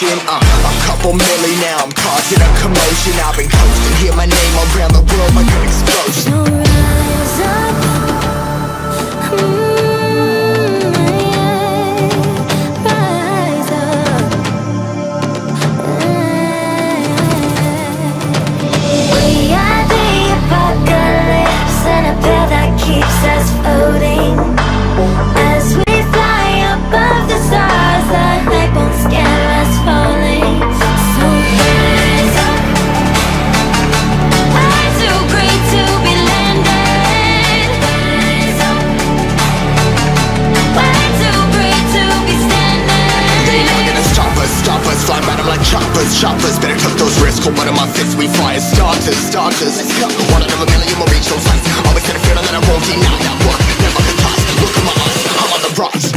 motion. A couple milli now, I'm causing a commotion. I've been coasting, hear my name around the world like an explosion. So rise up, rise up. We are the apocalypse, and a pill that keeps us floating. As we fly above the stars, the light won't scare us falling. So rise up. I'm too great to be landed. Rise up. Way too great to be standing. They never gonna stop us, fly by them like choppers. Better tuck those wrists, hold one of my fists, we fire starters. Let's go, one out of a million will reach those heights. Always had a feeling that I won't deny that work, never could toss. Look at my eyes, I'm on the rocks.